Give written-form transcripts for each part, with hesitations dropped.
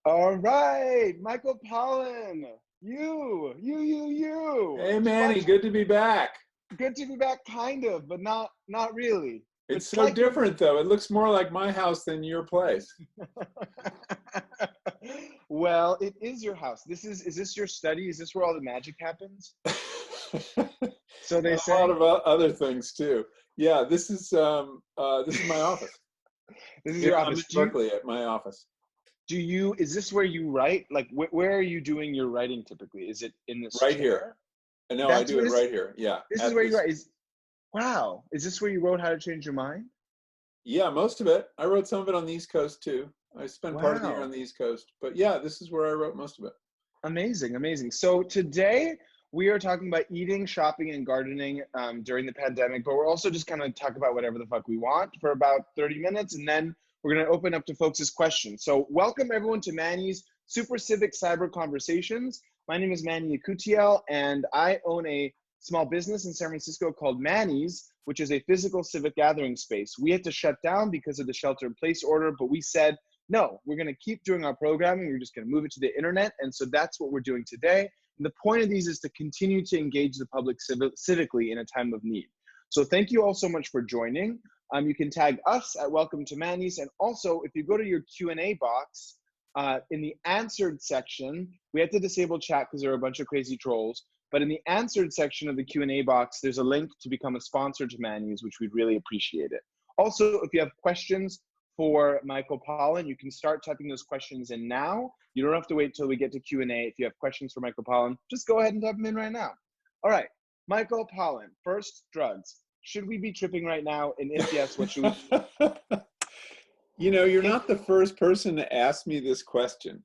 All right, Michael Pollan, you. Hey Manny, good to be back. Good to be back, kind of, but not really. But It's so slightly. different though. It looks more like my house than your place. Well, it is your house. Is this your study? Is this where all the magic happens? So they And say. a lot of other things too. Yeah, this is my office. This is Here, your I'm office. in Berkeley at my office. Is this where you write? Like, where are you doing your writing typically? Is it in this Right chair? here. No, I do it right here. Yeah, This is at where you this. write. Wow. Is this where you wrote How to Change Your Mind? Yeah, most of it. I wrote some of it on the East Coast too. I spent part of the year Wow. on the East Coast. But yeah, this is where I wrote most of it. Amazing. So today we are talking about eating, shopping, and gardening during the pandemic, but we're also just going to talk about whatever the fuck we want for about 30 minutes, and then we're going to open up to folks' questions. So welcome everyone to Mannys Super Civic Cyber Conversations. My name is Manny Yakutiel, and I own a small business in San Francisco called Mannys, which is a physical civic gathering space. We had to shut down because of the shelter-in-place order, but we said, no, we're going to keep doing our programming. We're just going to move it to the internet. And so that's what we're doing today. And the point of these is to continue to engage the public civically in a time of need. So thank you all so much for joining. You can tag us at Welcome to Mannys. And also, if you go to your Q&A box, in the answered section, we had to disable chat because there are a bunch of crazy trolls. But in the answered section of the Q&A box, there's a link to become a sponsor to Mannys, which we'd really appreciate it. Also, if you have questions for Michael Pollan, you can start typing those questions in now. You don't have to wait till we get to Q&A. If you have questions for Michael Pollan, just go ahead and type them in right now. All right, Michael Pollan, first, drugs. Should we be tripping right now? And if yes, what should we? You know, you're not the first person to ask me this question.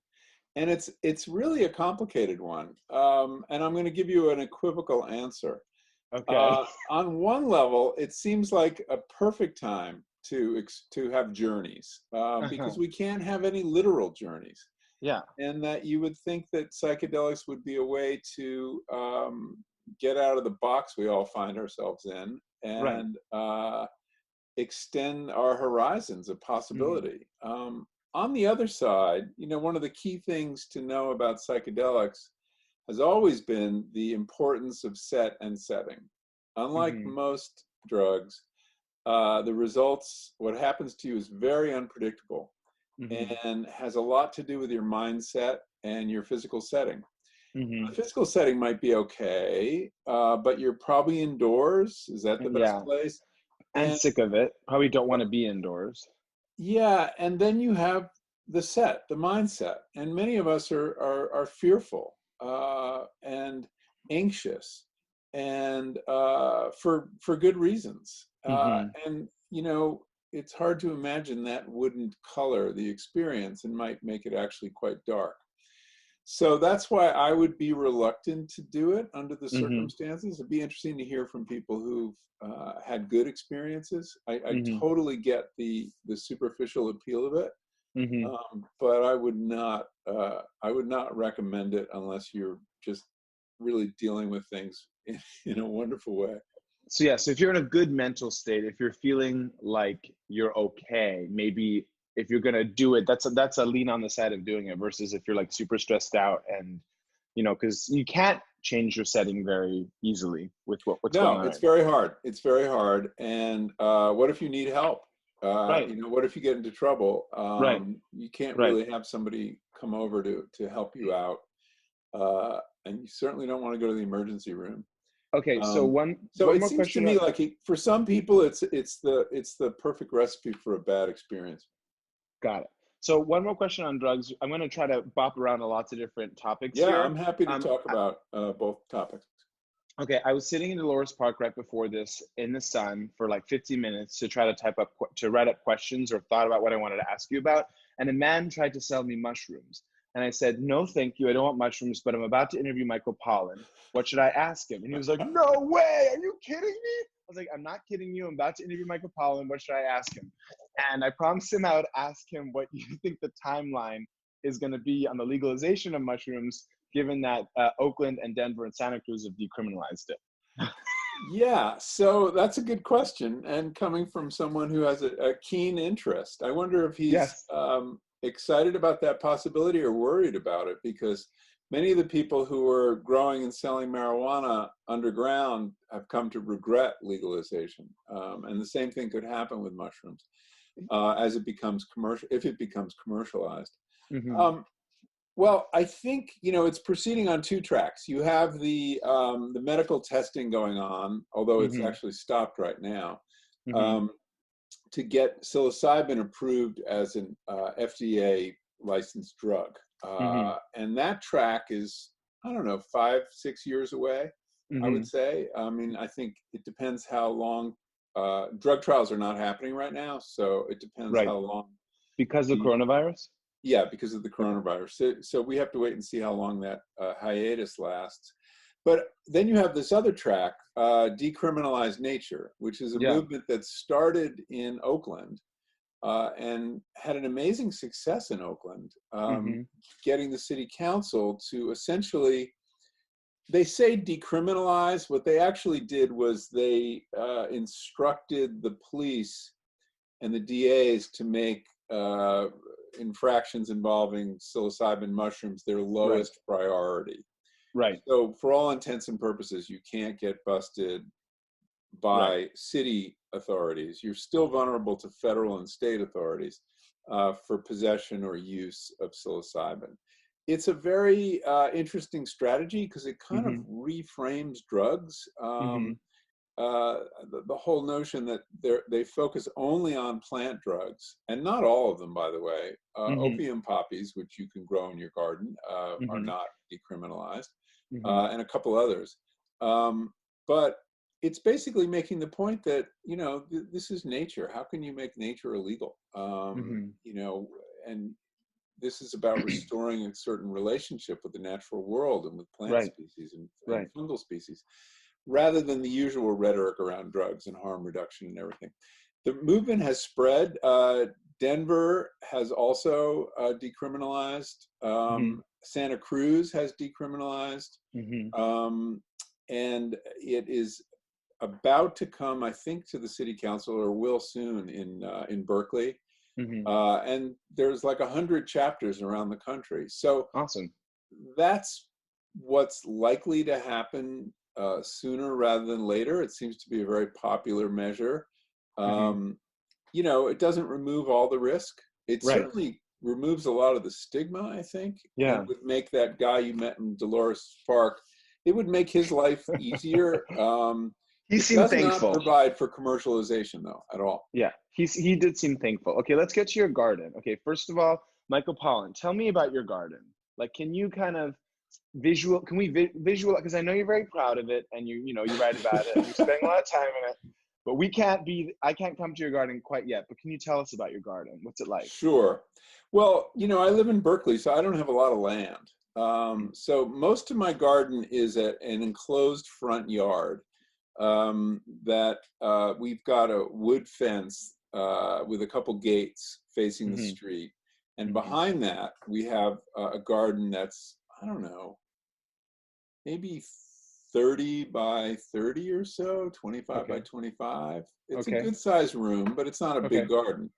And it's really a complicated one. And I'm going to give you an equivocal answer. Okay. On one level, it seems like a perfect time to have journeys because we can't have any literal journeys. Yeah. And that you would think that psychedelics would be a way to get out of the box we all find ourselves in and extend our horizons of possibility. On the other side, you know, one of the key things to know about psychedelics has always been the importance of set and setting. Unlike most drugs, the results, what happens to you is very unpredictable and has a lot to do with your mindset and your physical setting. The physical setting might be okay, but you're probably indoors. Is that the best place? And sick of it. Probably don't want to be indoors. Yeah, and then you have the mindset, and many of us are fearful and anxious, and for good reasons. And you know, it's hard to imagine that wouldn't color the experience and might make it actually quite dark. So that's why I would be reluctant to do it under the circumstances. It'd be interesting to hear from people who've had good experiences. I totally get the superficial appeal of it, but I would not recommend it unless you're just really dealing with things in a wonderful way. So yeah, so if you're in a good mental state, if you're feeling like you're okay, maybe if you're gonna do it, that's a lean on the side of doing it versus if you're like super stressed out and, you know, because you can't change your setting very easily with what's going on. No, it's very hard. It's very hard. And what if you need help? You know, what if you get into trouble? You can't really have somebody come over to help you out, and you certainly don't want to go to the emergency room. Okay, so one it more seems question to me like for some people it's the perfect recipe for a bad experience. Got it. So one more question on drugs. I'm going to try to bop around to lots of different topics here. Yeah, I'm happy to talk about both topics. Okay, I was sitting in Dolores Park right before this in the sun for like 15 minutes to try to write up questions or thought about what I wanted to ask you about. And a man tried to sell me mushrooms. And I said, no, thank you. I don't want mushrooms, but I'm about to interview Michael Pollan. What should I ask him? And he was like, no way. Are you kidding me? I was like, I'm not kidding you. I'm about to interview Michael Pollan. What should I ask him? And I promised him I would ask him what you think the timeline is going to be on the legalization of mushrooms, given that Oakland and Denver and Santa Cruz have decriminalized it. Yeah, so that's a good question. And coming from someone who has a keen interest, I wonder if he's excited about that possibility or worried about it, because many of the people who are growing and selling marijuana underground have come to regret legalization. And the same thing could happen with mushrooms as it becomes commercial, if it becomes commercialized. Mm-hmm. Well, I think, you know, it's proceeding on two tracks. You have the medical testing going on, although it's Mm-hmm. actually stopped right now, Mm-hmm. to get psilocybin approved as an FDA licensed drug. Mm-hmm. And that track is, I don't know, 5-6 years away, I Mm-hmm. would say. I mean, I think it depends how long, drug trials are not happening right now, so it depends Right. how long Because of the, coronavirus? yeah, because of the Okay. coronavirus. So we have to wait and see how long that hiatus lasts. But then you have this other track, decriminalize nature, which is a Yeah. movement that started in Oakland and had an amazing success in Oakland, Mm-hmm. getting the city council to essentially, they say decriminalize. What they actually did was they instructed the police and the DAs to make infractions involving psilocybin mushrooms their Right. lowest priority. Right. So for all intents and purposes, you can't get busted Right. by city authorities. You're still vulnerable to federal and state authorities for possession or use of psilocybin. It's a very interesting strategy because it kind of Mm-hmm. reframes drugs. Mm-hmm. The whole notion that they focus only on plant drugs, and not all of them, by the way. Mm-hmm. Opium poppies, which you can grow in your garden, are Mm-hmm. not decriminalized, Mm-hmm. and a couple others. But it's basically making the point that, you know, this is nature. How can you make nature illegal? Mm-hmm. You know, and this is about restoring a certain relationship with the natural world and with plant Right. species and Right. fungal species, rather than the usual rhetoric around drugs and harm reduction and everything. The movement has spread. Denver has also decriminalized. Mm-hmm. Santa Cruz has decriminalized. Mm-hmm. And it is about to come, I think, to the city council, or will soon, in Berkeley. Mm-hmm. And there's like 100 chapters around the country. So Awesome. that's what's likely to happen sooner rather than later. It seems to be a very popular measure. Mm-hmm. You know, it doesn't remove all the risk. It Right. certainly removes a lot of the stigma, I think, and Yeah. would make that guy you met in Dolores Park, it would make his life easier. He It seemed does not thankful. provide for commercialization, though, at all. Yeah. He did seem thankful. Okay, let's get to your garden. Okay, first of all, Michael Pollan, tell me about your garden. Like, can you kind of visual? Can we visual? Because I know you're very proud of it, and you know you write about it, and you spend a lot of time in it. But we can't be. I can't come to your garden quite yet. But can you tell us about your garden? What's it like? Sure. Well, you know, I live in Berkeley, so I don't have a lot of land. So most of my garden is an enclosed front yard that we've got a wood fence with a couple gates facing the Mm-hmm. street. And Mm-hmm. behind that, we have a garden that's, I don't know, maybe 30 by 30 or so, 25 by Okay. 25. It's a Okay. good sized room, but it's not a big Okay. garden.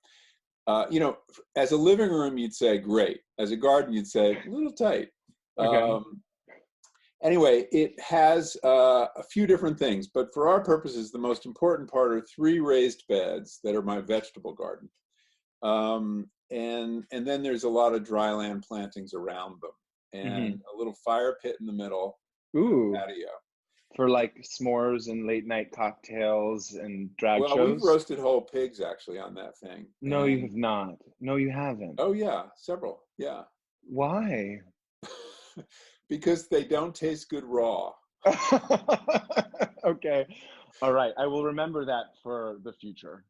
You know, as a living room, you'd say great. As a garden, you'd say a little tight. Okay. Anyway, it has a few different things, but for our purposes, the most important part are 3 raised beds that are my vegetable garden. And then there's a lot of dryland plantings around them, and Mm-hmm. a little fire pit in the middle, Ooh, patio. for like s'mores and late night cocktails and drag Well, we've shows. roasted whole pigs actually on that thing. No, you And have not. No, you haven't. oh yeah, several. Yeah. Why? Because they don't taste good raw. Okay. All right. I will remember that for the future.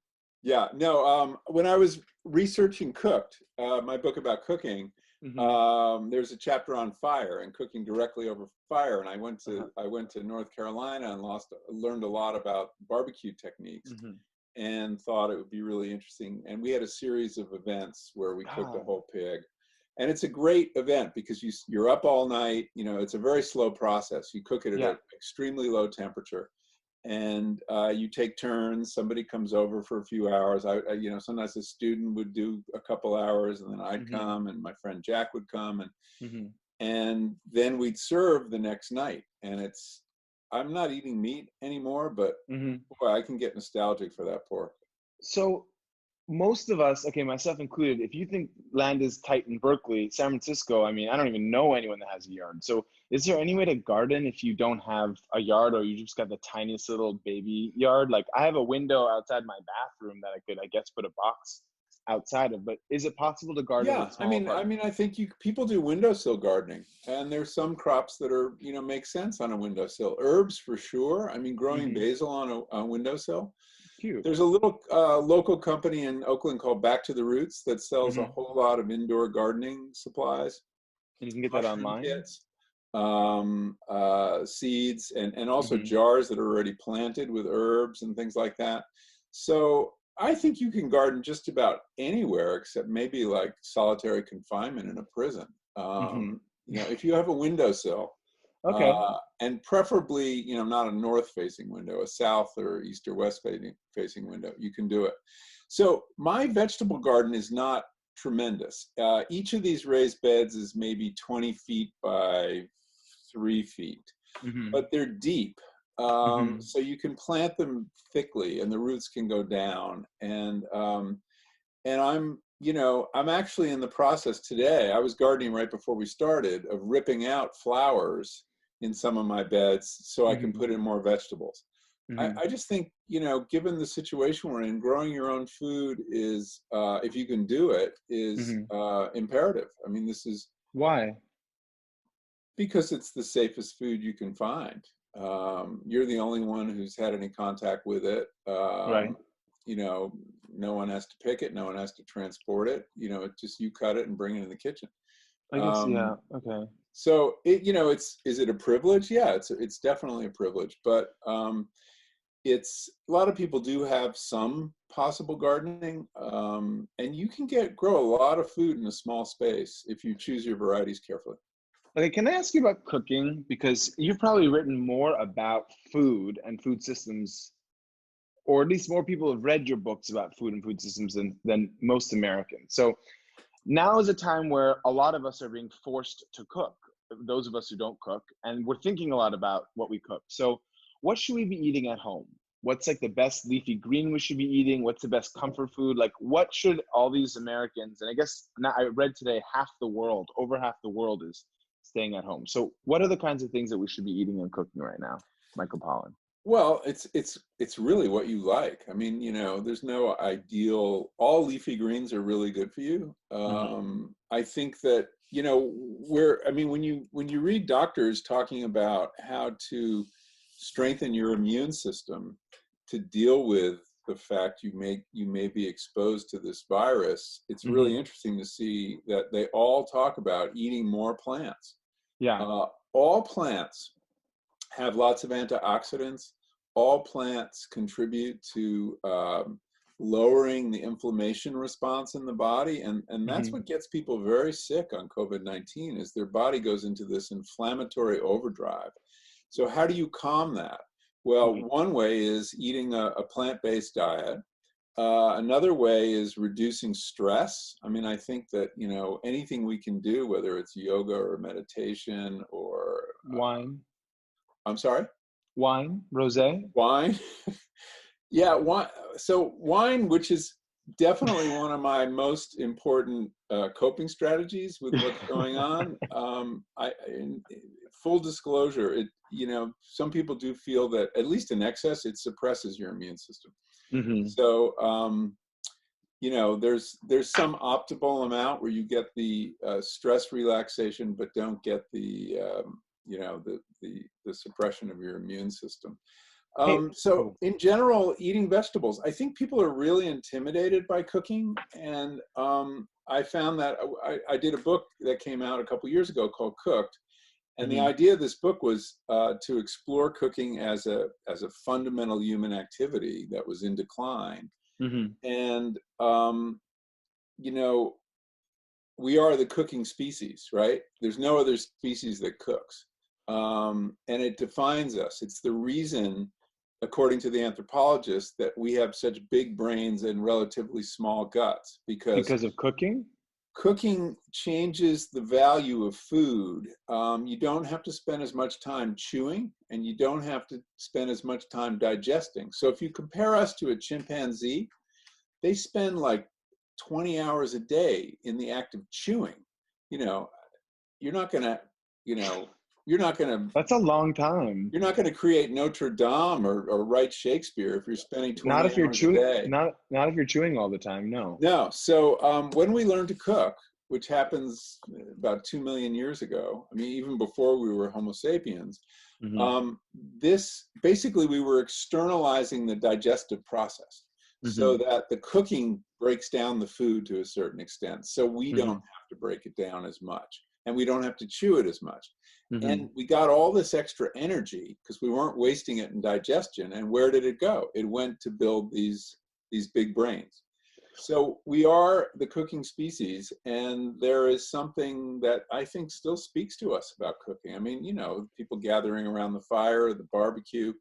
Yeah, no, when I was researching Cooked, my book about cooking, Mm-hmm. there's a chapter on fire and cooking directly over fire. And Uh-huh. I went to North Carolina and learned a lot about barbecue techniques, Mm-hmm. and thought it would be really interesting. And we had a series of events where we cooked a Ah, whole pig. And it's a great event because you're up all night. You know, it's a very slow process. You cook it at yeah. an extremely low temperature. and you take turns. Somebody comes over for a few hours. Sometimes a student would do a couple hours, and then I'd come, and my friend Jack would come, and then we'd serve the next night. And I'm not eating meat anymore, but boy, I can get nostalgic for that pork. So most of us, okay, myself included, if you think land is tight in Berkeley, San Francisco, I mean, I don't even know anyone that has a yard. So is there any way to garden if you don't have a yard, or you just got the tiniest little baby yard? Like, I have a window outside my bathroom that I could, I guess, put a box outside of, but is it possible to garden Yeah, with small apartments? I think people do windowsill gardening, and there's some crops that are, make sense on a windowsill. Herbs for sure. I mean, growing basil on a windowsill. Cute. There's a little local company in Oakland called Back to the Roots that sells a whole lot of indoor gardening supplies, And you can get that mushroom online? kits, seeds, and also jars that are already planted with herbs and things like that. So I think you can garden just about anywhere except maybe like solitary confinement in a prison. If you have a windowsill, Okay. and preferably, not a north-facing window, a south or east or west facing window, you can do it. So my vegetable garden is not tremendous. Each of these raised beds is maybe 20 feet by 3 feet, but they're deep. So you can plant them thickly, and the roots can go down. And I'm actually in the process today. I was gardening right before we started, of ripping out flowers in some of my beds so I can put in more vegetables. I just think, given the situation we're in, growing your own food is, if you can do it, is imperative. I mean, this is Why? because it's the safest food you can find. You're the only one who's had any contact with it. Right. No one has to pick it. No one has to transport it. It's just you cut it and bring it in the kitchen. I guess, yeah. Okay. So is it a privilege? Yeah, it's definitely a privilege, but a lot of people do have some possible gardening, and you can grow a lot of food in a small space if you choose your varieties carefully. Okay, can I ask you about cooking? Because you've probably written more about food and food systems, or at least more people have read your books about food and food systems than most Americans. So now is a time where a lot of us are being forced to cook, those of us who don't cook, and we're thinking a lot about what we cook. So what should we be eating at home? What's like the best leafy green we should be eating? What's the best comfort food? Like, what should all these Americans, and I guess now I read today over half the world is staying at home. So what are the kinds of things that we should be eating and cooking right now, Michael Pollan? Well, it's really what you like. I mean, there's no ideal. All leafy greens are really good for you. I think that when you read doctors talking about how to strengthen your immune system to deal with the fact you may be exposed to this virus, it's really interesting to see that they all talk about eating more plants. Yeah. All plants have lots of antioxidants. All plants contribute to lowering the inflammation response in the body, and that's what gets people very sick on COVID-19, is their body goes into this inflammatory overdrive. So how do you calm that? Well, one way is eating a plant-based diet. Another way is reducing stress. I mean, I think that, anything we can do, whether it's yoga or meditation or Wine. I'm sorry? Wine, rosé. Wine. Yeah, wine. So wine, which is definitely one of my most important coping strategies with what's going on. In full disclosure, some people do feel that, at least in excess, it suppresses your immune system. So, there's some optimal amount where you get the stress relaxation, but don't get the suppression of your immune system. So in general, eating vegetables, I think people are really intimidated by cooking. And I found that I did a book that came out a couple years ago called Cooked. And the idea of this book was to explore cooking as a fundamental human activity that was in decline. And, we are the cooking species, right? There's no other species that cooks. And it defines us. It's the reason according to the anthropologists, that we have such big brains and relatively small guts Because of cooking? cooking changes the value of food. You don't have to spend as much time chewing, and you don't have to spend as much time digesting. So if you compare us to a chimpanzee, they spend like 20 hours a day in the act of chewing. You know, you're not gonna, you know, you're not gonna That's a long time. you're not gonna create Notre Dame or write Shakespeare if you're spending Not 20 if you're hours a chewing. day. Not if you're chewing all the time. No. No. So when we learned to cook, which happens about 2 million years ago, I mean, even before we were Homo sapiens, Mm-hmm. this basically we were externalizing the digestive process Mm-hmm. so that the cooking breaks down the food to a certain extent. So we don't have to break it down as much, and we don't have to chew it as much. Mm-hmm. And we got all this extra energy because we weren't wasting it in digestion. And where did it go? It went to build these big brains. So we are the cooking species, and there is something that I think still speaks to us about cooking. I mean, you know, people gathering around the fire, the barbecue.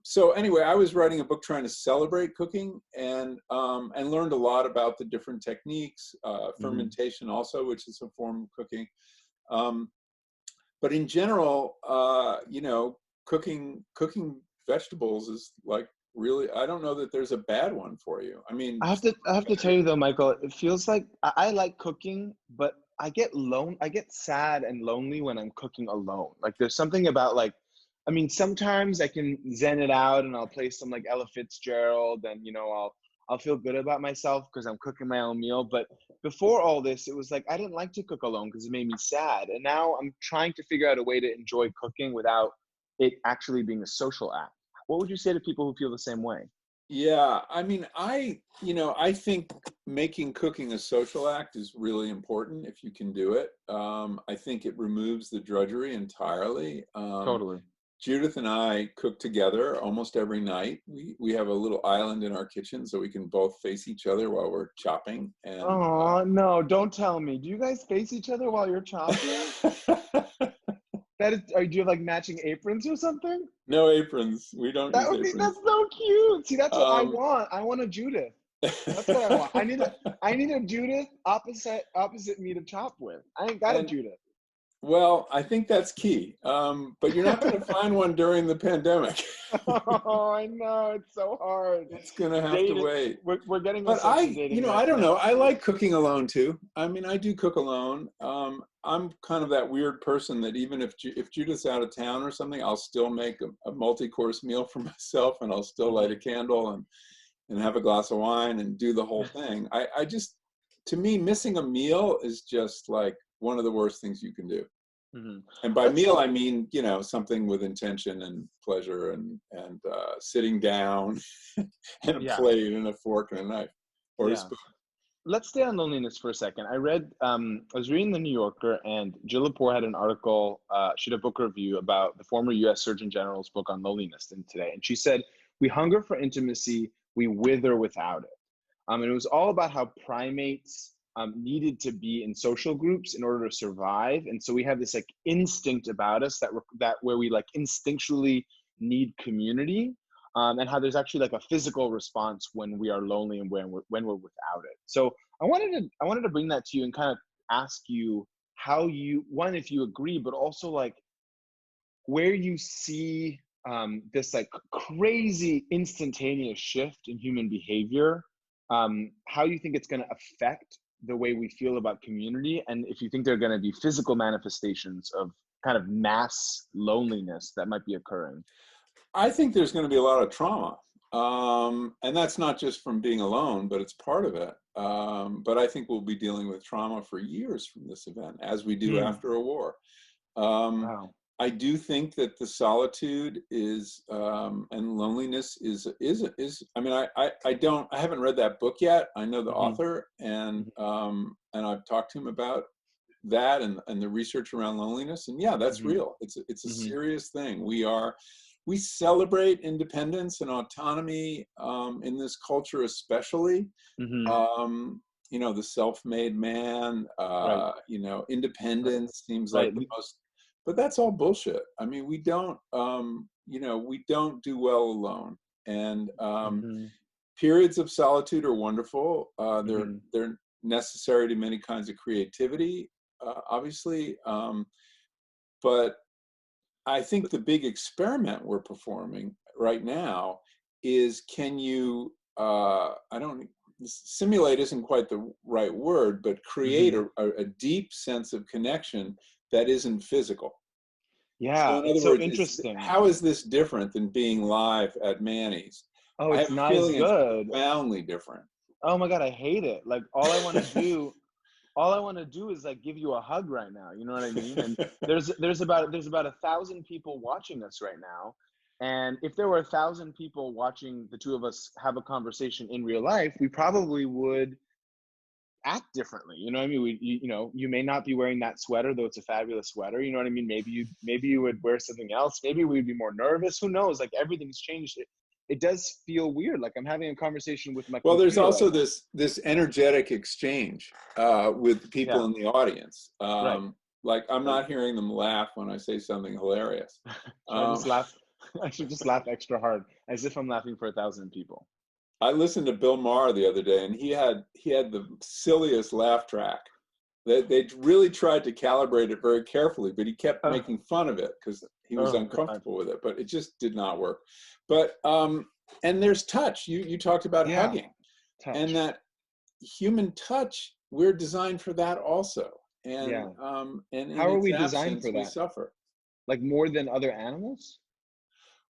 So anyway, I was writing a book trying to celebrate cooking, and learned a lot about the different techniques, fermentation also, which is a form of cooking. But in general, you know, cooking vegetables is like really, I don't know that there's a bad one for you. I mean, I have to tell you though, Michael, it feels like I like cooking, but I get sad and lonely when I'm cooking alone. Like there's something about like, I mean, sometimes I can zen it out and I'll play some like Ella Fitzgerald, and you know, I'll feel good about myself because I'm cooking my own meal. But before all this, it was like I didn't like to cook alone because it made me sad. And now I'm trying to figure out a way to enjoy cooking without it actually being a social act. What would you say to people who feel the same way? yeah, I mean, you know, I think making cooking a social act is really important if you can do it. I think it removes the drudgery entirely. Totally. Judith and I cook together almost every night. We have a little island in our kitchen so we can both face each other while we're chopping. And Oh, no, don't tell me. Do you guys face each other while you're chopping? That is, do you have like matching aprons or something? no aprons. We don't That use would be, aprons. that's so cute. See, that's what I Um, want. I want a Judith. That's what I want. I need a Judith opposite me to chop with. I ain't got a and Judith. well, I think that's key. But you're not going to find one during the pandemic. Oh, I know, it's so hard. It's going to have to Dating, wait. we're getting But ourselves in you dating know, I don't know. now. I like cooking alone too. I mean, I do cook alone. I'm kind of that weird person that even if Judith's out of town or something, I'll still make a multi-course meal for myself, and I'll still light a candle and have a glass of wine and do the whole thing. I just, to me, missing a meal is just like one of the worst things you can do. Mm-hmm. And by Let's meal, talk. I mean, you know, something with intention and pleasure and sitting down and a Yeah, plate and a fork and a knife or a yeah. spoon. Let's stay on loneliness for a second. I was reading the New Yorker, and Jill Lepore had an article, she did a book review about the former US Surgeon General's book on loneliness in Today. And she said, "We hunger for intimacy, we wither without it." And it was all about how primates needed to be in social groups in order to survive. And so we have this like instinct about us that where we like instinctually need community, and how there's actually like a physical response when we are lonely and when we're without it. So I wanted to bring that to you and kind of ask you how you, one, if you agree, but also like where you see this like crazy instantaneous shift in human behavior, how you think it's going to affect the way we feel about community, and if you think there are going to be physical manifestations of kind of mass loneliness that might be occurring. I think there's going to be a lot of trauma. And that's not just from being alone, but it's part of it. But I think we'll be dealing with trauma for years from this event, as we do after a war. Wow. I do think that the solitude is and loneliness is. I mean, I haven't read that book yet. I know the author, and I've talked to him about that and the research around loneliness. And yeah, that's real. It's a serious thing. We celebrate independence and autonomy in this culture, especially. You know, the self-made man. Right. You know, independence seems like Right. the most but that's all bullshit. I mean, we don't, we don't do well alone. And periods of solitude are wonderful. They're necessary to many kinds of creativity, obviously. But I think the big experiment we're performing right now is, can you, simulate isn't quite the right word, but create a deep sense of connection that isn't physical. Yeah, So in other it's so words, interesting. how is this different than being live at Mannys? Oh, I it's have a not as feeling it's good. profoundly different. Oh my God, I hate it. Like all I want to do is like give you a hug right now. You know what I mean? And there's about 1,000 people watching us right now. And if there were 1,000 people watching the two of us have a conversation in real life, we probably would act differently. You know what I mean? You may not be wearing that sweater, though it's a fabulous sweater. You know what I mean? Maybe you would wear something else. Maybe we'd be more nervous. Who knows? Like everything's changed. It does feel weird. Like I'm having a conversation with my Well, there's computer also right this energetic exchange with people in the audience. Right. Like I'm not hearing them laugh when I say something hilarious. So I just laugh. I should just laugh extra hard, as if I'm laughing for 1,000 people. I listened to Bill Maher the other day, and he had the silliest laugh track. They really tried to calibrate it very carefully, but he kept making fun of it because he was uncomfortable with it. But it just did not work. But and there's touch. You talked about hugging, and that human touch. We're designed for that also. And and how are we its designed absence, for that? we suffer. Like more than other animals?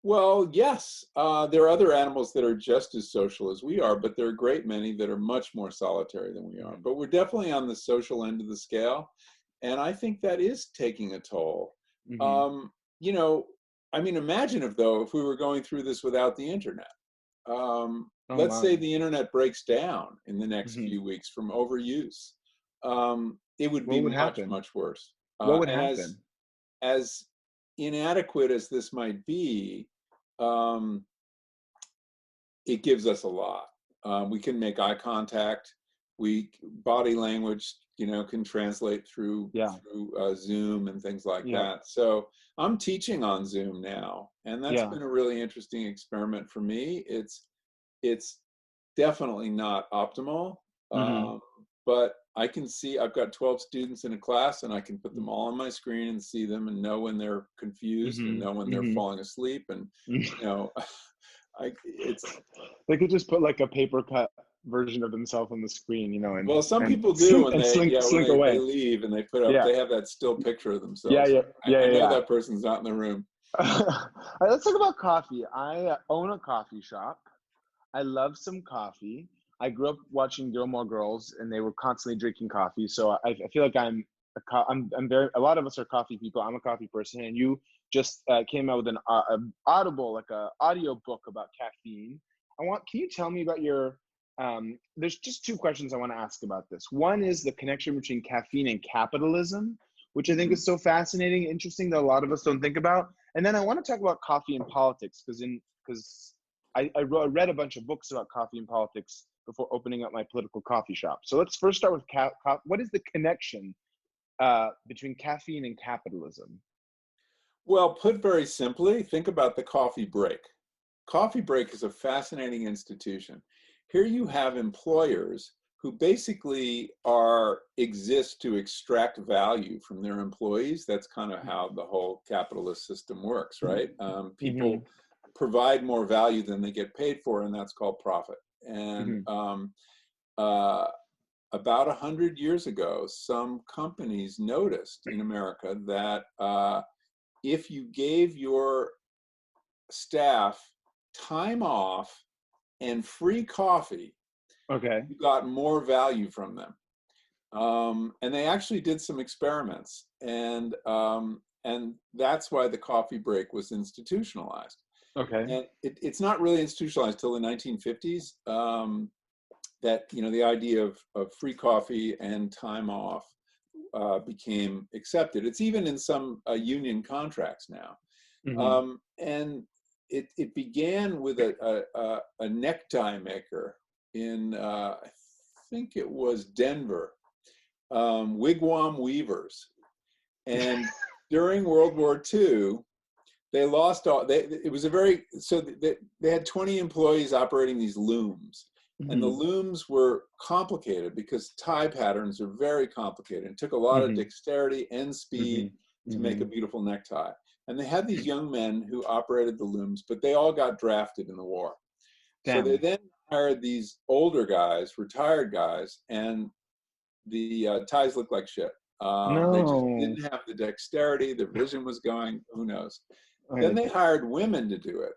Well, yes, there are other animals that are just as social as we are, but there are a great many that are much more solitary than we are. But we're definitely on the social end of the scale, and I think that is taking a toll. I mean, imagine if we were going through this without the internet. Let's say the internet breaks down in the next few weeks from overuse. It would be much worse. What would happen? As inadequate as this might be, it gives us a lot. We can make eye contact. Body language, can translate through Zoom and things like that. So I'm teaching on Zoom now, and that's been a really interesting experiment for me. It's definitely not optimal, but I can see I've got 12 students in a class, and I can put them all on my screen and see them and know when they're confused and know when they're falling asleep. And they could just put like a paper cut version of themselves on the screen, and well, some people do when they leave and they put up they have that still picture of themselves. I know that person's not in the room. All right, let's talk about coffee. I own a coffee shop. I love some coffee. I grew up watching Gilmore Girls, and they were constantly drinking coffee. So I feel like I'm a lot of us are coffee people. I'm a coffee person, and you just came out with an audible, like a audio book about caffeine. Can you tell me about your? There's just two questions I want to ask about this. One is the connection between caffeine and capitalism, which I think is so fascinating, interesting, that a lot of us don't think about. And then I want to talk about coffee and politics, because I read a bunch of books about coffee and politics before opening up my political coffee shop. So let's first start with what is the connection between caffeine and capitalism? Well, put very simply, think about the coffee break. Coffee break is a fascinating institution. Here you have employers who basically exist to extract value from their employees. That's kind of how the whole capitalist system works, right? People provide more value than they get paid for, and that's called profit. And about 100 years ago, some companies noticed in America that if you gave your staff time off and free coffee, you got more value from them. And they actually did some experiments, and that's why the coffee break was institutionalized. And it's not really institutionalized till the 1950s. That the idea of free coffee and time off became accepted. It's even in some union contracts now. And it began with a necktie maker in I think it was Denver, Wigwam Weavers, and during World War II, they lost all. They had 20 employees operating these looms, and the looms were complicated because tie patterns are very complicated. It took a lot of dexterity and speed to make a beautiful necktie. And they had these young men who operated the looms, but they all got drafted in the war. Damn. So they then hired these older guys, retired guys, and the ties looked like shit. They just didn't have the dexterity. Their vision was going, who knows. Then they hired women to do it.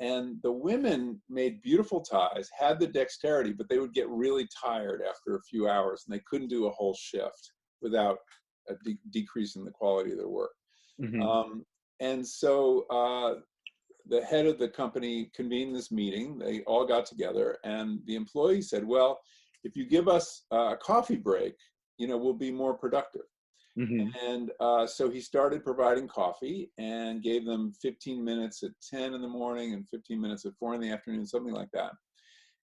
And the women made beautiful ties, had the dexterity, but they would get really tired after a few hours, and they couldn't do a whole shift without a decrease in the quality of their work. And so the head of the company convened this meeting. They all got together, and the employees said, well, if you give us a coffee break, we'll be more productive. And so he started providing coffee and gave them 15 minutes at 10 in the morning and 15 minutes at 4 in the afternoon, something like that.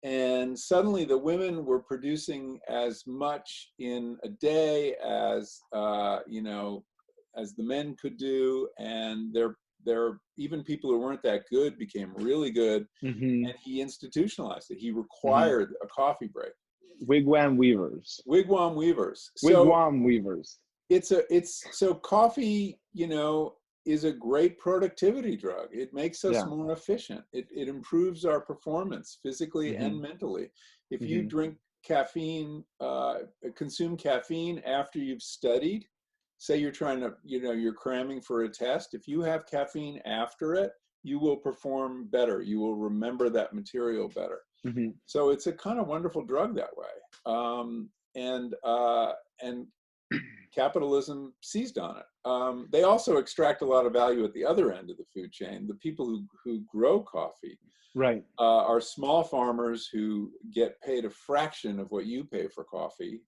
And suddenly the women were producing as much in a day as, as the men could do. And they're even people who weren't that good became really good. And he institutionalized it. He required a coffee break. Wigwam weavers. Wigwam weavers. Wigwam weavers. So coffee, is a great productivity drug. It makes us more efficient. It improves our performance physically and mentally. If you drink caffeine, consume caffeine after you've studied, say you're trying to, you're cramming for a test. If you have caffeine after it, you will perform better. You will remember that material better. So it's a kind of wonderful drug that way. And capitalism seized on it. They also extract a lot of value at the other end of the food chain. The people who grow coffee are small farmers who get paid a fraction of what you pay for coffee.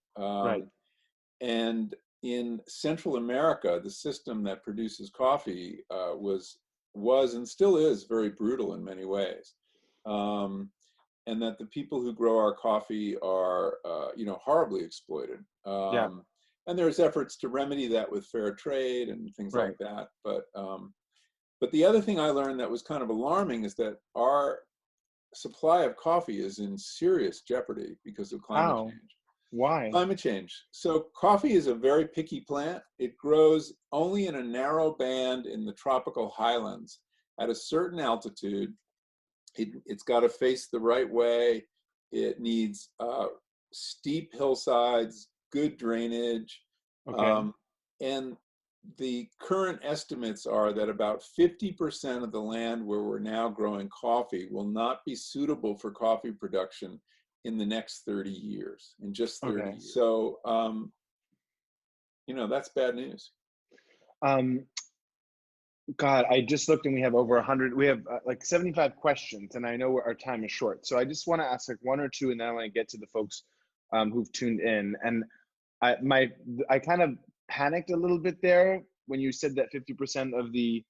And in Central America, the system that produces coffee was and still is very brutal in many ways. And that the people who grow our coffee are, horribly exploited. And there's efforts to remedy that with fair trade and things like that. But the other thing I learned that was kind of alarming is that our supply of coffee is in serious jeopardy because of climate change. Why? Climate change. So coffee is a very picky plant. It grows only in a narrow band in the tropical highlands at a certain altitude. It's got to face the right way. It needs steep hillsides, good drainage. And the current estimates are that about 50% of the land where we're now growing coffee will not be suitable for coffee production in the next 30 years, in just 30 years. So, that's bad news. God, I just looked and we have over 100, we have like 75 questions, and I know our time is short. So I just want to ask like one or two, and then I want to get to the folks who've tuned in. And I kind of panicked a little bit there when you said that 50% of the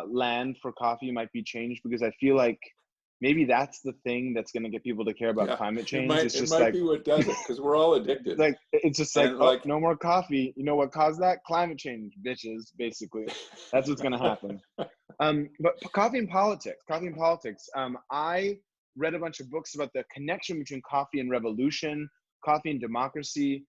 land for coffee might be changed, because I feel like maybe that's the thing that's going to get people to care about climate change. It might be what does it, because we're all addicted. It's just no more coffee. You know what caused that? Climate change, bitches, basically. That's what's going to happen. But coffee and politics. I read a bunch of books about the connection between coffee and revolution, coffee and democracy.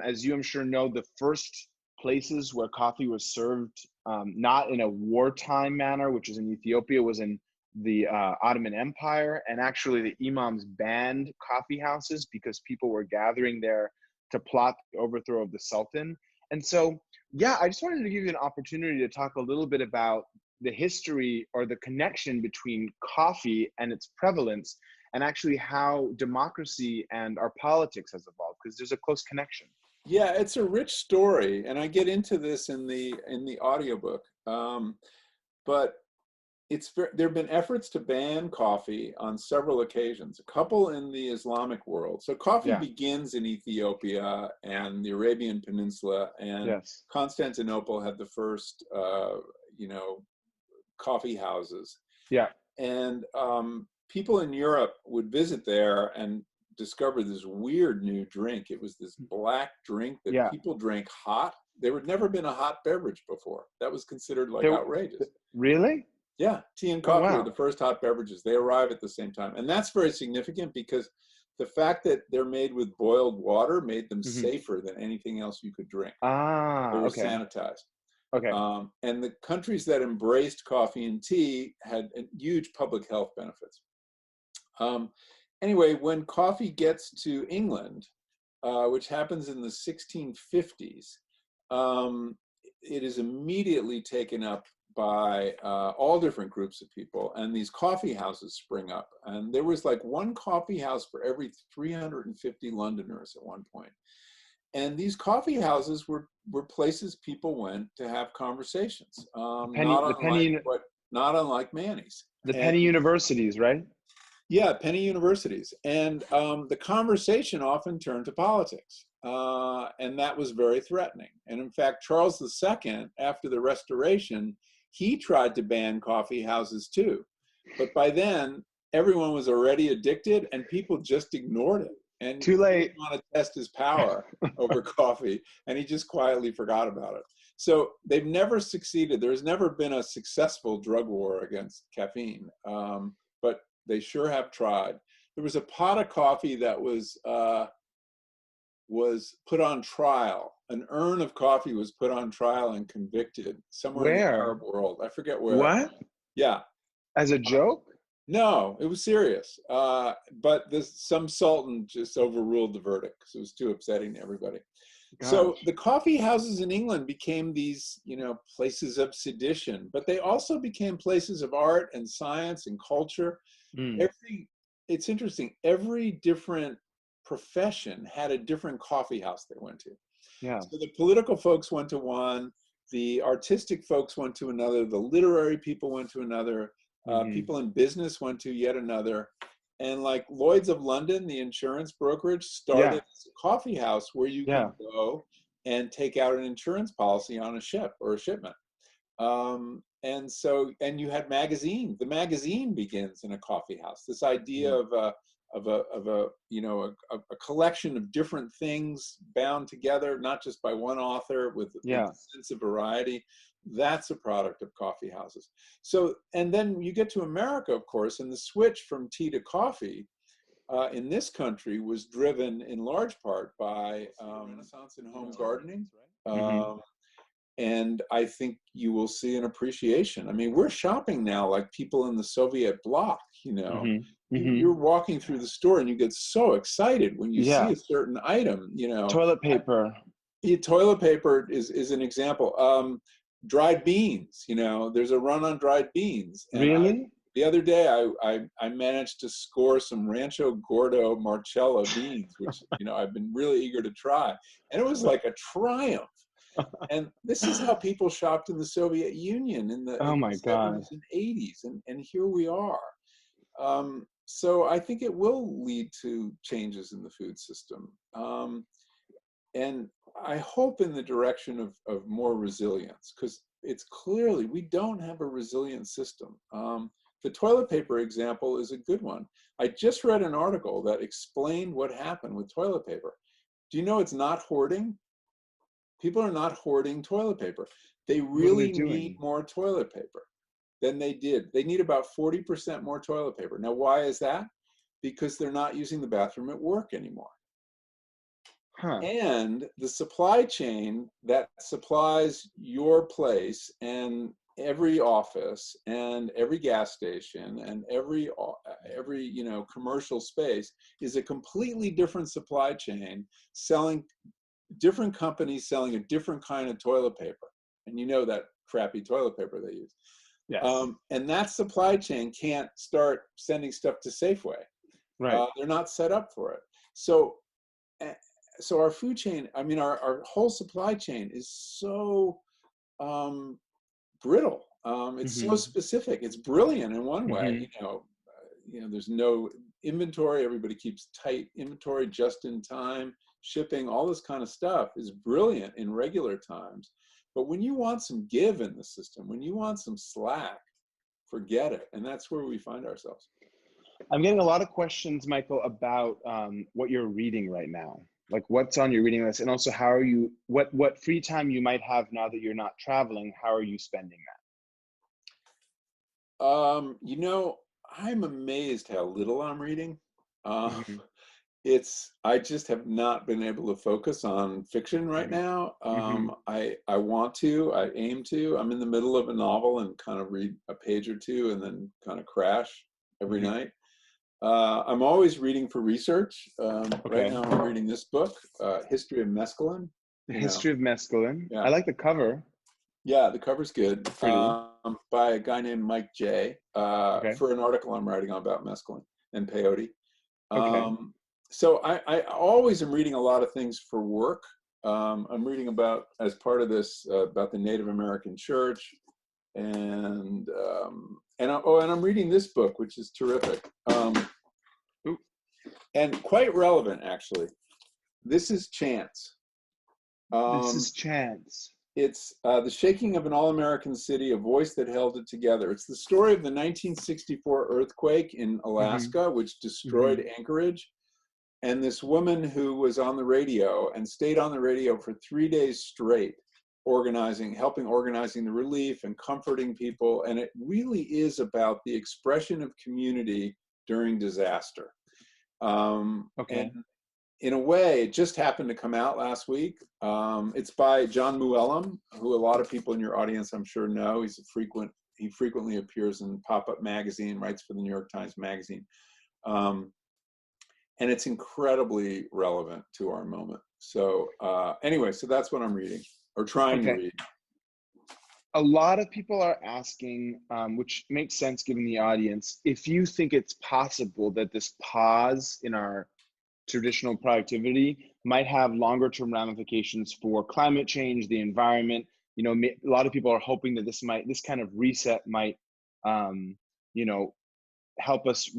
As you, I'm sure, know, the first places where coffee was served, not in a wartime manner, which is in Ethiopia, was in the Ottoman Empire. And actually the imams banned coffee houses because people were gathering there to plot the overthrow of the Sultan. And so, I just wanted to give you an opportunity to talk a little bit about the history or the connection between coffee and its prevalence, and actually how democracy and our politics has evolved, because there's a close connection. Yeah, it's a rich story, and I get into this in the audiobook. But there have been efforts to ban coffee on several occasions, a couple in the Islamic world. So coffee begins in Ethiopia and the Arabian Peninsula, and Constantinople had the first, coffee houses. And people in Europe would visit there and discover this weird new drink. It was this black drink that people drank hot. there had never been a hot beverage before. That was considered like There- outrageous. Really? Yeah, tea and Oh, coffee wow. are the first hot beverages. They arrive at the same time. And that's very significant because the fact that they're made with boiled water made them safer than anything else you could drink. They were Okay. sanitized. Okay. And the countries that embraced coffee and tea had huge public health benefits. Anyway, when coffee gets to England, which happens in the 1650s, it is immediately taken up by all different groups of people, and these coffee houses spring up. And there was like one coffee house for every 350 Londoners at one point. And these coffee houses were places people went to have conversations, not unlike Mannys. The penny universities, right? Yeah, penny universities. And the conversation often turned to politics. And that was very threatening. And in fact, Charles II, after the Restoration, he tried to ban coffee houses too. But by then, everyone was already addicted and people just ignored it. And Too late. He didn't want to test his power over coffee, and he just quietly forgot about it. So they've never succeeded. There's never been a successful drug war against caffeine, but they sure have tried. There was a pot of coffee that was put on trial. An urn of coffee was put on trial and convicted somewhere in the Arab world. I forget where. What? Yeah. As a joke? No, it was serious. But some sultan just overruled the verdict because it was too upsetting to everybody. Gosh. So the coffee houses in England became these, places of sedition, but they also became places of art and science and culture. It's interesting. Every different profession had a different coffee house they went to. Yeah. So the political folks went to one, the artistic folks went to another, the literary people went to another. People in business went to yet another. And like Lloyd's of London, the insurance brokerage, started as a coffee house where you can go and take out an insurance policy on a ship or a shipment. And you had magazine. The magazine begins in a coffee house. This idea of a collection of different things bound together, not just by one author with a sense of variety. That's a product of coffee houses. So, and then you get to America, of course, and the switch from tea to coffee in this country was driven in large part by Renaissance in home gardening. And I think you will see an appreciation. I mean, we're shopping now like people in the Soviet bloc, You're walking through the store and you get so excited when you see a certain item, Toilet paper. Toilet paper is an example. Dried beans, there's a run on dried beans. And really? The other day, I managed to score some Rancho Gordo Marcella beans, which, I've been really eager to try. And it was like a triumph. And this is how people shopped in the Soviet Union in the 70s and 80s. And here we are. So I think it will lead to changes in the food system. And I hope in the direction of more resilience, because it's clearly, we don't have a resilient system. The toilet paper example is a good one. I just read an article that explained what happened with toilet paper. Do you know it's not hoarding? People are not hoarding toilet paper. They really need more toilet paper than they did. They need about 40% more toilet paper. Now, why is that? Because they're not using the bathroom at work anymore. And the supply chain that supplies your place and every office and every gas station and every commercial space is a completely different supply chain, selling different companies selling a different kind of toilet paper. And that crappy toilet paper they use. Yes. And that supply chain can't start sending stuff to Safeway. Right. They're not set up for it. So our food chain, our whole supply chain is so brittle. It's so specific. It's brilliant in one way. There's no inventory. Everybody keeps tight inventory, just in time. Shipping, all this kind of stuff is brilliant in regular times. But when you want some give in the system, when you want some slack, forget it. And that's where we find ourselves. I'm getting a lot of questions, Michael, about what you're reading right now. Like what's on your reading list, and also how are you, what free time you might have now that you're not traveling, how are you spending You know, I'm amazed how little I'm reading. that? Uh, I just have not been able to focus on fiction right Hmm. now. Hmm. I want to, I aim to. I'm in the middle of a novel and kind of read a page or two and then kind of crash every Hmm. night. I'm always reading for research. Right Okay. now I'm reading this book, History of Mescaline. The You know, History of Mescaline. I yeah, like the cover. yeah, the cover's good. Pretty. By a guy named Mike J. Okay. For an article I'm writing about mescaline and peyote. Okay. So I always am reading a lot of things for work. I'm reading about, as part of this, about the Native American Church, and I'm reading this book, which is terrific, Ooh, and quite relevant actually. This is Chance. this Um, is Chance. it's The Shaking of an All-American City, a Voice That Held It Together. It's the story of the 1964 earthquake in Hmm. Alaska, which Hmm. destroyed Anchorage. And this woman who was on the radio and stayed on the radio for 3 days straight, helping organizing the relief and comforting people. And it really is about the expression of community during disaster. And Okay. in a way, it just happened to come out last week. It's by John Muellum, who a lot of people in your audience, I'm sure, know. He frequently appears in Pop-Up Magazine, writes for the New York Times Magazine. Um, and it's incredibly relevant to our moment. So anyway, so that's what I'm reading or trying to Okay. read. A lot of people are asking, which makes sense given the audience, if you think it's possible that this pause in our traditional productivity might have longer term ramifications for climate change, the environment. You know, a lot of people are hoping that this kind of reset might, um, you know, help us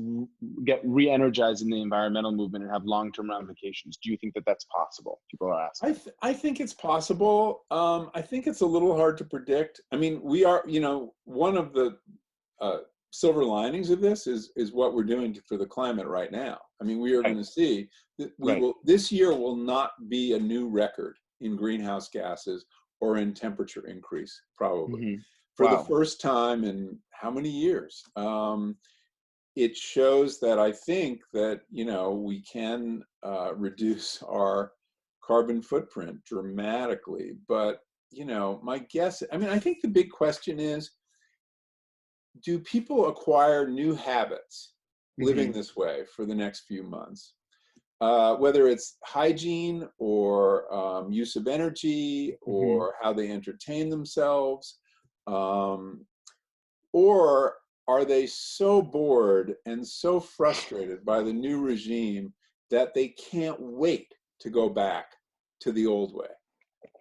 get re-energized in the environmental movement and have long-term ramifications. Do you think that that's possible? People are asking. I think it's possible. I think it's a little hard to predict. I mean, we are, one of the uh, silver linings of this is what we're doing for the climate right now. I mean, we are going Right. to see that Right. this year will not be a new record in greenhouse gases or in temperature increase, probably, Hmm. for the Wow. first time in how many years? It shows that I think that, we can reduce our carbon footprint dramatically. But, my guess, I mean, I think the big question is, do people acquire new habits living Hmm. this way for the next few months? Whether it's hygiene or use of energy Hmm. or how they entertain themselves, um, or are they so bored and so frustrated by the new regime that they can't wait to go back to the old way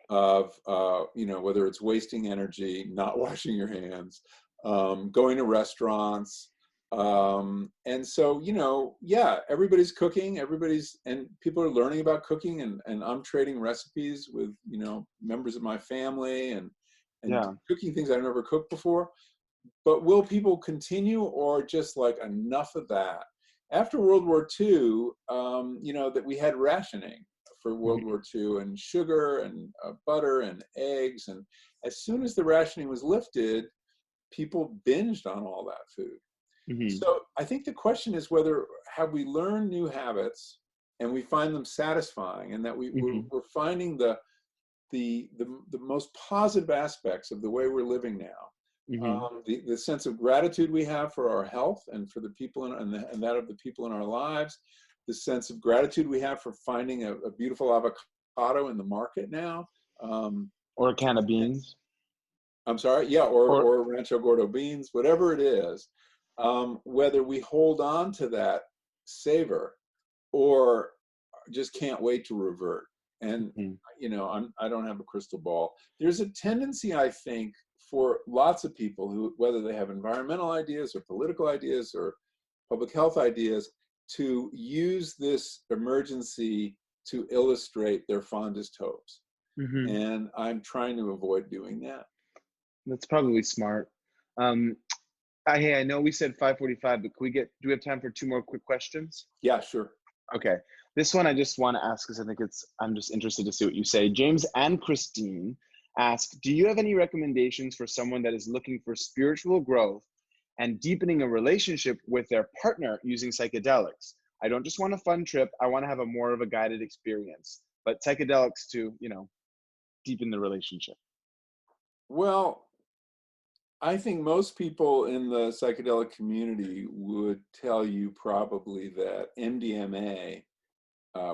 of, whether it's wasting energy, not washing your hands, going to restaurants. And so, yeah, everybody's cooking, and people are learning about cooking, and I'm trading recipes with, members of my family, and Yeah. cooking things I've never cooked before. But will people continue, or just like enough of that? After World War II, that we had rationing for World Hmm. War II, and sugar and butter and eggs. And as soon as the rationing was lifted, people binged on all that food. Hmm. So I think the question is, whether have we learned new habits and we find them satisfying, and that Hmm. we're finding the most positive aspects of the way we're living now. Hmm. The sense of gratitude we have for our health and for the people and that of the people in our lives, the sense of gratitude we have for finding a beautiful avocado in the market now. Um, Or a can of beans. I'm sorry, yeah, or Or Rancho Gordo beans, whatever it is. Whether we hold on to that savor or just can't wait to revert. And mhm. I don't have a crystal ball. There's a tendency, I think, for lots of people who, whether they have environmental ideas or political ideas or public health ideas, to use this emergency to illustrate their fondest hopes. Hmm. And I'm trying to avoid doing that. That's probably smart. Um, hey, I know we said 5:45, but do we have time for two more quick questions? Yeah, sure. Okay. This one I just want to ask because I think I'm just interested to see what you say. James and Christine ask, do you have any recommendations for someone that is looking for spiritual growth and deepening a relationship with their partner using psychedelics? I don't just want a fun trip. I want to have a more of a guided experience, but psychedelics to, deepen the relationship. Well, I think most people in the psychedelic community would tell you probably that MDMA,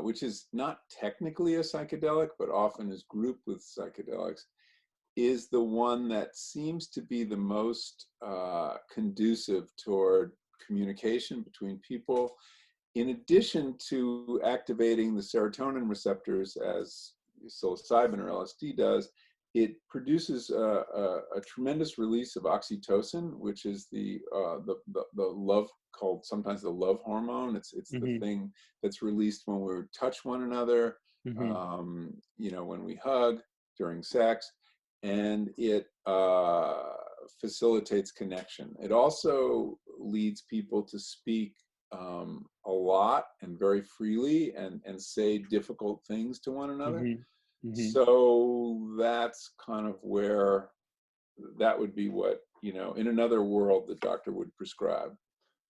which is not technically a psychedelic, but often is grouped with psychedelics, is the one that seems to be the most conducive toward communication between people. In addition to activating the serotonin receptors as psilocybin or LSD does, it produces a tremendous release of oxytocin, which is the love, called sometimes the love hormone. It's the thing that's released when we touch one another, when we hug, during sex, and it facilitates connection. It also leads people to speak a lot and very freely and say difficult things to one another. So that's kind of where that would be what, in another world, the doctor would prescribe.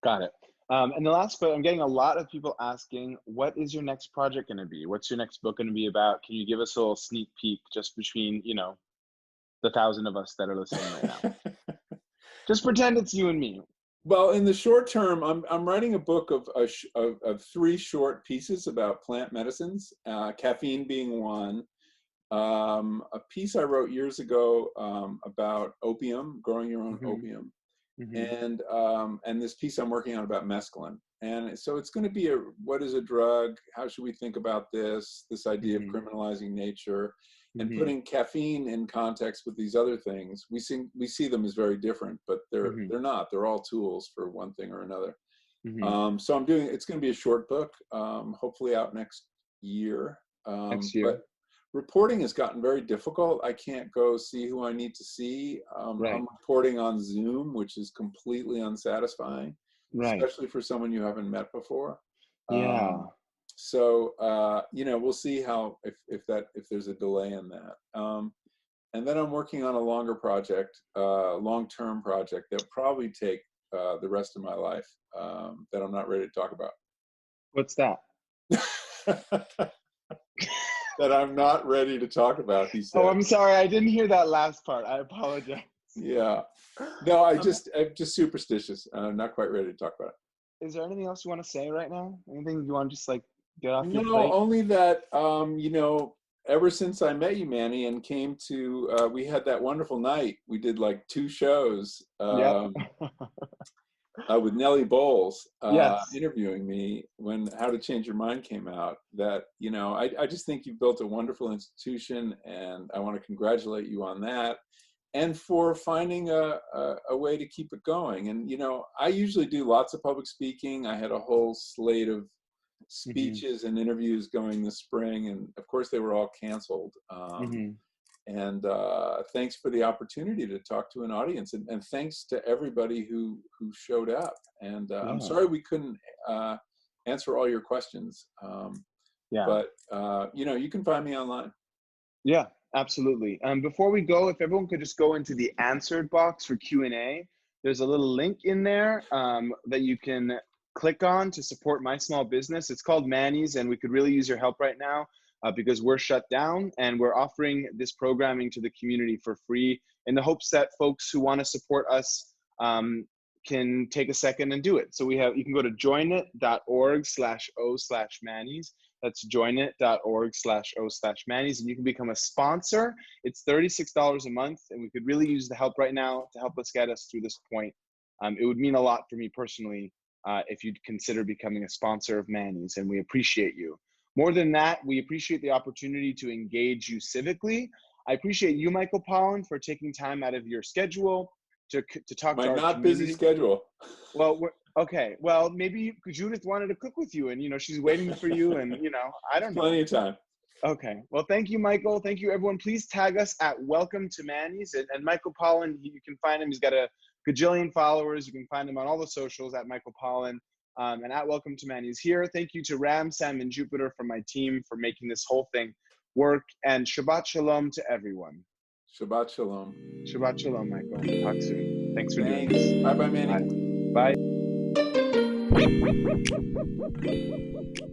Got it. And the last question, I'm getting a lot of people asking, what is your next project going to be? What's your next book going to be about? Can you give us a little sneak peek just between, the 1,000 of us that are listening right now? Just pretend it's you and me. Well, in the short term, I'm writing a book of 3 short pieces about plant medicines, caffeine being one. A piece I wrote years ago about opium, growing your own opium, and this piece I'm working on about mescaline. And so it's going to be what is a drug? How should we think about this idea of criminalizing nature, and putting caffeine in context with these other things. We see them as very different, but they're not. They're all tools for one thing or another. So it's going to be a short book, hopefully out next year. But reporting has gotten very difficult. I can't go see who I need to see. I'm reporting on Zoom, which is completely unsatisfying, especially for someone you haven't met before. So we'll see if there's a delay in that. And then I'm working on a longer project, long-term project that'll probably take the rest of my life, that I'm not ready to talk about. What's that? That I'm not ready to talk about, he said. Oh, I'm sorry. I didn't hear that last part. I apologize. Yeah. No, I'm just superstitious. I'm not quite ready to talk about it. Is there anything else you want to say right now? Anything you want to just get off your plate? No, only that, ever since I met you, Manny, and came to, we had that wonderful night. We did 2 shows. With Nellie Bowles interviewing me when How to Change Your Mind came out, that, I just think you've built a wonderful institution, and I want to congratulate you on that, and for finding a way to keep it going. And, I usually do lots of public speaking. I had a whole slate of speeches and interviews going this spring, and of course they were all canceled. And thanks for the opportunity to talk to an audience, and thanks to everybody who showed up. And I'm sorry we couldn't answer all your questions. But you can find me online. Yeah, absolutely. Before we go, if everyone could just go into the answered box for Q&A, there's a little link in there that you can click on to support my small business. It's called Mannys, and we could really use your help right now. Because we're shut down, and we're offering this programming to the community for free in the hopes that folks who want to support us can take a second and do it. So you can go to joinit.org/o/Mannys. That's joinit.org/o/Mannys, and you can become a sponsor. It's $36 a month, and we could really use the help right now to help us get us through this point. It would mean a lot for me personally if you'd consider becoming a sponsor of Mannys, and we appreciate you. More than that, we appreciate the opportunity to engage you civically. I appreciate you, Michael Pollan, for taking time out of your schedule to talk to our community. My not busy schedule. Well, okay. Well, maybe Judith wanted to cook with you, and she's waiting for you, and I don't know. Plenty of time. Okay. Well, thank you, Michael. Thank you, everyone. Please tag us at Welcome to Mannys, and Michael Pollan. You can find him. He's got a gajillion followers. You can find him on all the socials at Michael Pollan. and at Welcome to Mannys here. Thank you to Ram, Sam, and Jupiter from my team for making this whole thing work. And Shabbat Shalom to everyone. Shabbat Shalom. Shabbat Shalom, Michael. Talk soon. Thanks for doing Thanks. this. Bye-bye, Manny. Bye. Bye.